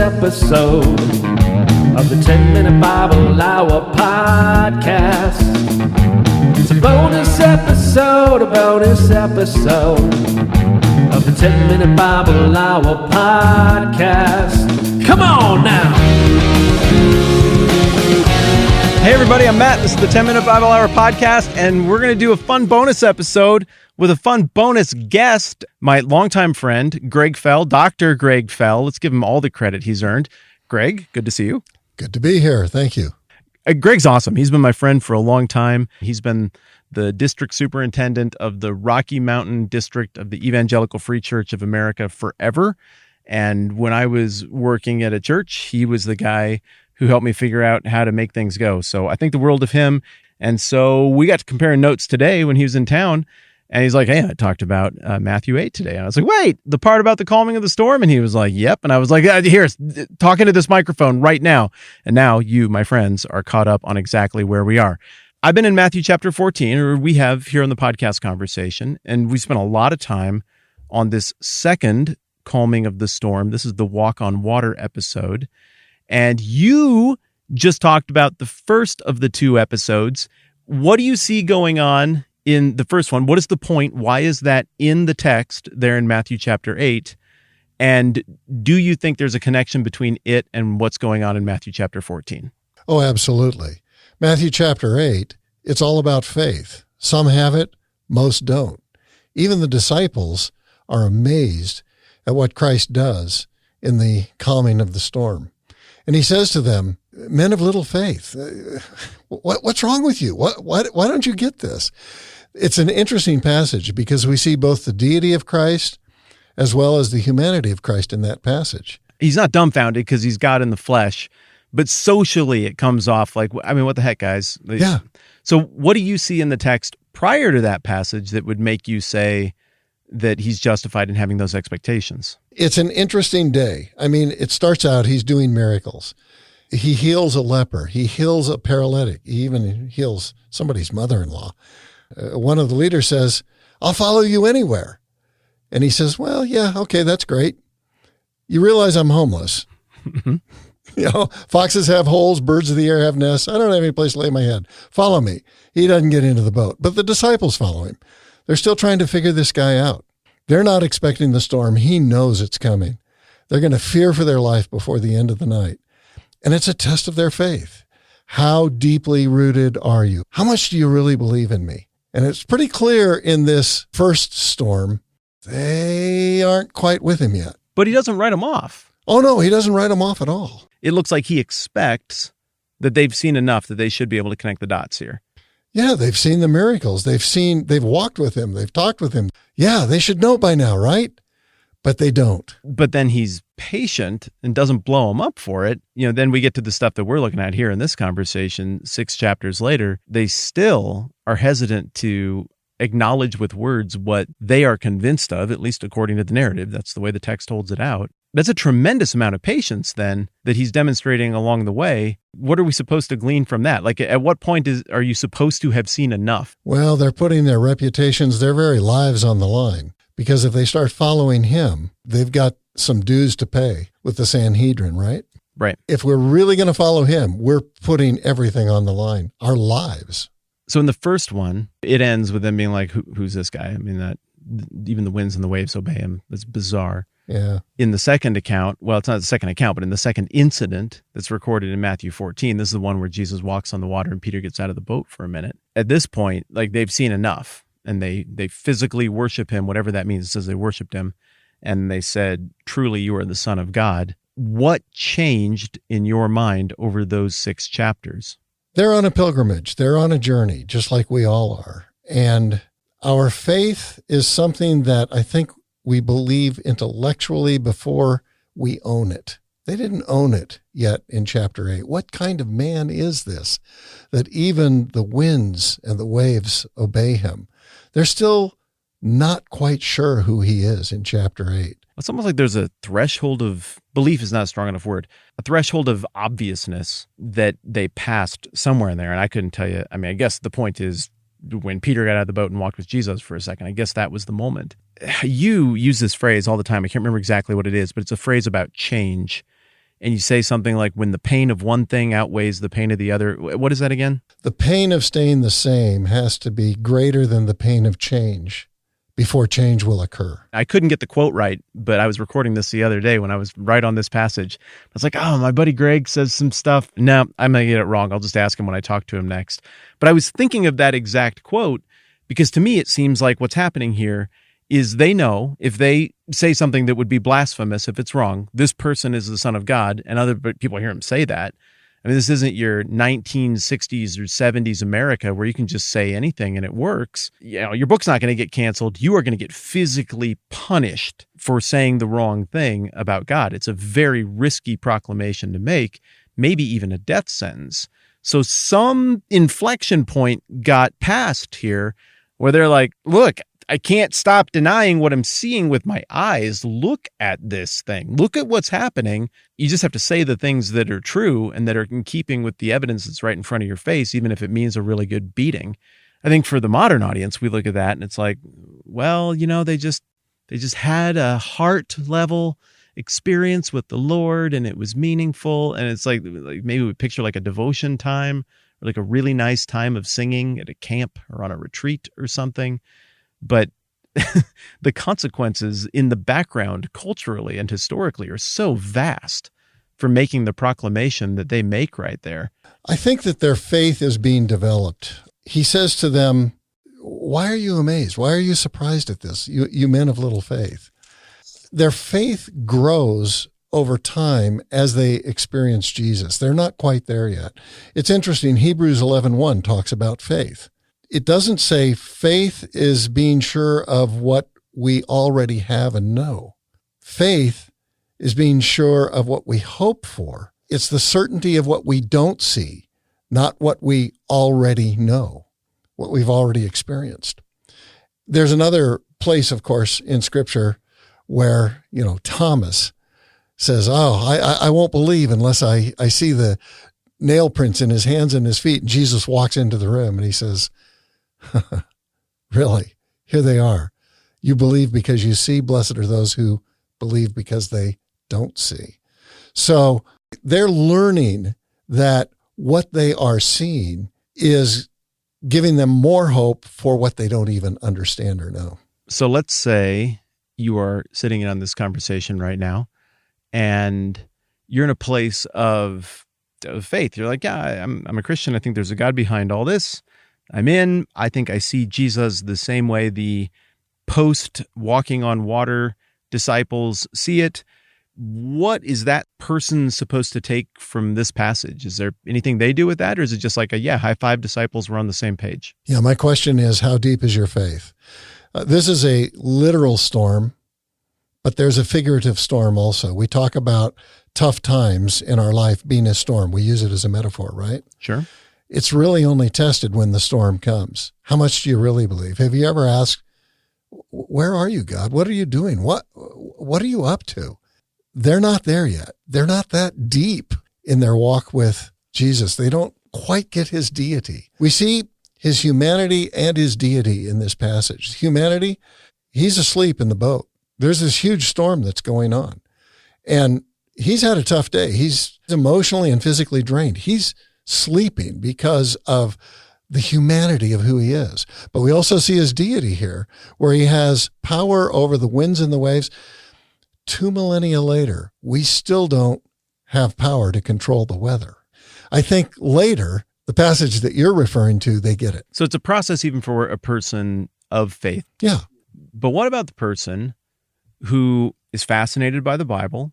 episode of the 10-Minute Bible Hour podcast. It's a bonus episode of the 10-Minute Bible Hour podcast. Come on now! Hey everybody, I'm Matt. This is the 10-Minute Bible Hour podcast, and we're going to do a fun bonus episode with a fun bonus guest, my longtime friend, Greg Fell, Dr. Greg Fell. Let's give him all the credit he's earned. Greg, good to see you. Good to be here. Thank you. Greg's awesome. He's been my friend for a long time. He's been the district superintendent of the Rocky Mountain District of the Evangelical Free Church of America forever. And when I was working at a church, he was the guy who helped me figure out how to make things go. So I think the world of him. And so we got to compare notes today when he was in town. And he's like, hey, I talked about Matthew 8 today. And I was like, wait, the part about the calming of the storm? And he was like, yep. And I was like, here, talking to this microphone right now. And now you, my friends, are caught up on exactly where we are. I've been in Matthew chapter 14, or we have here on the podcast conversation. And we spent a lot of time on this second calming of the storm. This is the walk on water episode. And you just talked about the first of the two episodes. What do you see going on in the first one? What is the point? Why is that in the text there in Matthew chapter 8? And do you think there's a connection between it and what's going on in Matthew chapter 14? Oh, absolutely. Matthew chapter 8, it's all about faith. Some have it, most don't. Even the disciples are amazed at what Christ does in the calming of the storm. And he says to them, men of little faith, what's wrong with you? Why don't you get this? It's an interesting passage because we see both the deity of Christ as well as the humanity of Christ in that passage. He's not dumbfounded because he's God in the flesh, but socially it comes off like, I mean, what the heck, guys? Yeah. So what do you see in the text prior to that passage that would make you say that he's justified in having those expectations? It's an interesting day. I mean, it starts out, he's doing miracles. He heals a leper. He heals a paralytic. He even heals somebody's mother-in-law. One of the leaders says, I'll follow you anywhere. And he says, well, yeah, okay, that's great. You realize I'm homeless. You know, foxes have holes, birds of the air have nests. I don't have any place to lay my head. Follow me. He doesn't get into the boat, but the disciples follow him. They're still trying to figure this guy out. They're not expecting the storm. He knows it's coming. They're going to fear for their life before the end of the night. And it's a test of their faith. How deeply rooted are you? How much do you really believe in me? And it's pretty clear in this first storm, they aren't quite with him yet. But he doesn't write them off. Oh, no, he doesn't write them off at all. It looks like he expects that they've seen enough that they should be able to connect the dots here. Yeah, they've seen the miracles. They've walked with him. They've talked with him. Yeah, they should know by now, right? But they don't. But then he's patient and doesn't blow them up for it. You know, then we get to the stuff that we're looking at here in this conversation, 6 chapters later. They still are hesitant to acknowledge with words what they are convinced of, at least according to the narrative. That's the way the text holds it out. That's a tremendous amount of patience then that he's demonstrating along the way. What are we supposed to glean from that? Like, at what point are you supposed to have seen enough? Well, they're putting their reputations, their very lives on the line. Because if they start following him, they've got some dues to pay with the Sanhedrin, right? Right. If we're really going to follow him, we're putting everything on the line, our lives. So in the first one, it ends with them being like, who's this guy? I mean, that even the winds and the waves obey him. That's bizarre. Yeah. In the second account, well, it's not the second account, but in the second incident that's recorded in Matthew 14, this is the one where Jesus walks on the water and Peter gets out of the boat for a minute. At this point, like, they've seen enough and they physically worship him, whatever that means. It says they worshiped him and they said, truly, you are the Son of God. What changed in your mind over those 6 chapters? They're on a pilgrimage. They're on a journey, just like we all are. And our faith is something that I think we believe intellectually before we own it. They didn't own it yet in chapter 8. What kind of man is this that even the winds and the waves obey him? They're still not quite sure who he is in chapter 8. It's almost like there's a threshold of, belief is not a strong enough word, a threshold of obviousness that they passed somewhere in there. And I couldn't tell you. I mean, I guess the point is when Peter got out of the boat and walked with Jesus for a second, I guess that was the moment. You use this phrase all the time. I can't remember exactly what it is, but it's a phrase about change. and you say something like, when the pain of one thing outweighs the pain of the other. What is that again? The pain of staying the same has to be greater than the pain of change before change will occur. I couldn't get the quote right, but I was recording this the other day when I was right on this passage. I was like, oh, my buddy Greg says some stuff. No, I'm going to get it wrong. I'll just ask him when I talk to him next. But I was thinking of that exact quote because to me, it seems like what's happening here is they know if they say something that would be blasphemous, if it's wrong, this person is the Son of God, and other people hear him say that. I mean, this isn't your 1960s or 70s America where you can just say anything and it works. You know, your book's not going to get canceled. You are going to get physically punished for saying the wrong thing about God. It's a very risky proclamation to make, maybe even a death sentence. So some inflection point got passed here where they're like, look, I can't stop denying what I'm seeing with my eyes. Look at this thing. Look at what's happening. You just have to say the things that are true and that are in keeping with the evidence that's right in front of your face, even if it means a really good beating. I think for the modern audience, we look at that and it's like, well, you know, they just had a heart level experience with the Lord and it was meaningful. And it's like maybe we picture like a devotion time or like a really nice time of singing at a camp or on a retreat or something. But the consequences in the background culturally and historically are so vast for making the proclamation that they make right there. I think that their faith is being developed. He says to them, why are you amazed? Why are you surprised at this? You men of little faith. Their faith grows over time as they experience Jesus. They're not quite there yet. It's interesting. Hebrews 11:1 talks about faith. It doesn't say faith is being sure of what we already have and know. Faith is being sure of what we hope for. It's the certainty of what we don't see, not what we already know, what we've already experienced. There's another place, of course, in Scripture where, Thomas says, I won't believe unless I see the nail prints in his hands and his feet. And Jesus walks into the room and he says, really, here they are. You believe because you see. Blessed are those who believe because they don't see. So they're learning that what they are seeing is giving them more hope for what they don't even understand or know. So let's say you are sitting in on this conversation right now and you're in a place of faith. You're like, yeah, I'm a Christian. I think there's a God behind all this. I'm in. I think I see Jesus the same way the post walking on water disciples see it. What is that person supposed to take from this passage? Is there anything they do with that? Or is it just like high five disciples, we're on the same page? Yeah, my question is, how deep is your faith? This is a literal storm, but there's a figurative storm also. We talk about tough times in our life being a storm. We use it as a metaphor, right? Sure. It's really only tested when the storm comes. How much do you really believe? Have you ever asked, where are you, God? What are you doing? What are you up to? They're not there yet. They're not that deep in their walk with Jesus. They don't quite get his deity. We see his humanity and his deity in this passage. Humanity, he's asleep in the boat. There's this huge storm that's going on. And he's had a tough day. He's emotionally and physically drained. He's sleeping because of the humanity of who he is. But we also see his deity here, where he has power over the winds and the waves. 2 millennia later, we still don't have power to control the weather. I think later, the passage that you're referring to, they get it. So it's a process even for a person of faith. Yeah. But what about the person who is fascinated by the Bible,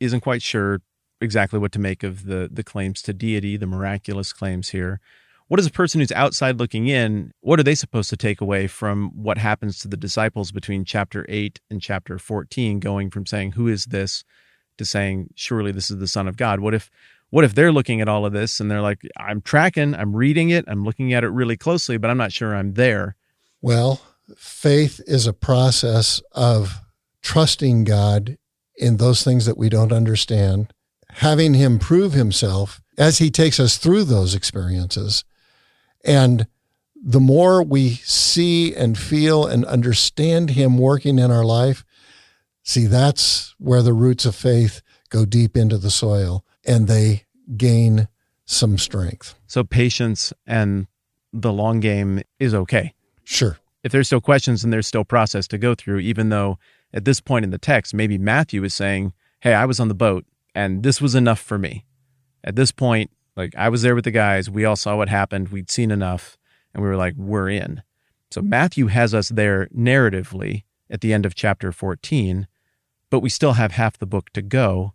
isn't quite sure exactly what to make of the claims to deity, the miraculous claims here? What is a person who's outside looking in, what are they supposed to take away from what happens to the disciples between chapter 8 and chapter 14, going from saying, who is this, to saying, surely this is the Son of God? What if they're looking at all of this and they're like, I'm tracking, I'm reading it, I'm looking at it really closely, but I'm not sure I'm there? Well, faith is a process of trusting God in those things that we don't understand, having him prove himself as he takes us through those experiences. And the more we see and feel and understand him working in our life, see, that's where the roots of faith go deep into the soil, and they gain some strength. So patience and the long game is okay. Sure. If there's still questions and there's still process to go through, even though at this point in the text, maybe Matthew is saying, hey, I was on the boat and this was enough for me. At this point, like I was there with the guys. We all saw what happened. We'd seen enough and we were like, we're in. So Matthew has us there narratively at the end of chapter 14, but we still have half the book to go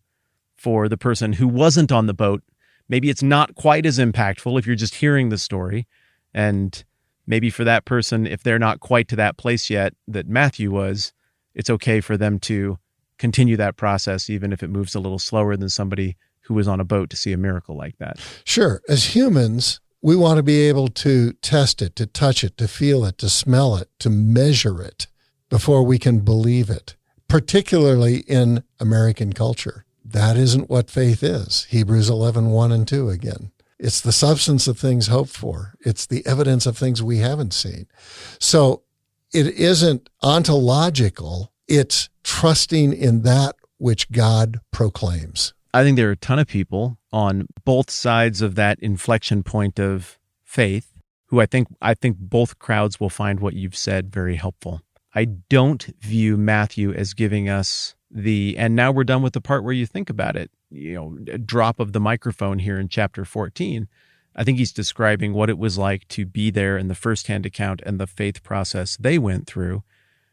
for the person who wasn't on the boat. Maybe it's not quite as impactful if you're just hearing the story. And maybe for that person, if they're not quite to that place yet that Matthew was, it's okay for them to continue that process, even if it moves a little slower than somebody who was on a boat to see a miracle like that. Sure. As humans, we want to be able to test it, to touch it, to feel it, to smell it, to measure it before we can believe it, particularly in American culture. That isn't what faith is. Hebrews 11:1 and 2 again. It's the substance of things hoped for. It's the evidence of things we haven't seen. So it isn't ontological. It's trusting in that which God proclaims. I think there are a ton of people on both sides of that inflection point of faith who I think both crowds will find what you've said very helpful. I don't view Matthew as giving us and now we're done with the part where you think about it, a drop of the microphone here in chapter 14. I think he's describing what it was like to be there in the firsthand account and the faith process they went through.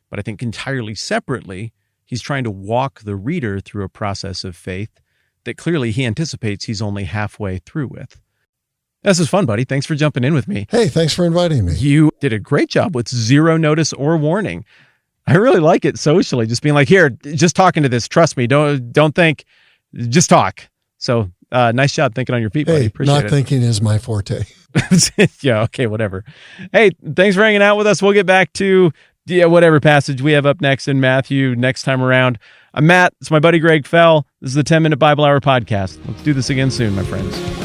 But I think entirely separately, he's trying to walk the reader through a process of faith that clearly he anticipates he's only halfway through with. This is fun, buddy. Thanks for jumping in with me. Hey, thanks for inviting me. You did a great job with zero notice or warning. I really like it socially, just being like, here, just talking to this. Trust me. Don't think, just talk. So nice job thinking on your feet, buddy. Hey, Appreciate not it. thinking is my forte. Yeah, okay, whatever. Hey, thanks for hanging out with us. We'll get back to whatever passage we have up next in Matthew next time around. I'm Matt. It's my buddy Greg Fell. This is the 10-Minute Bible Hour podcast. Let's do this again soon, my friends.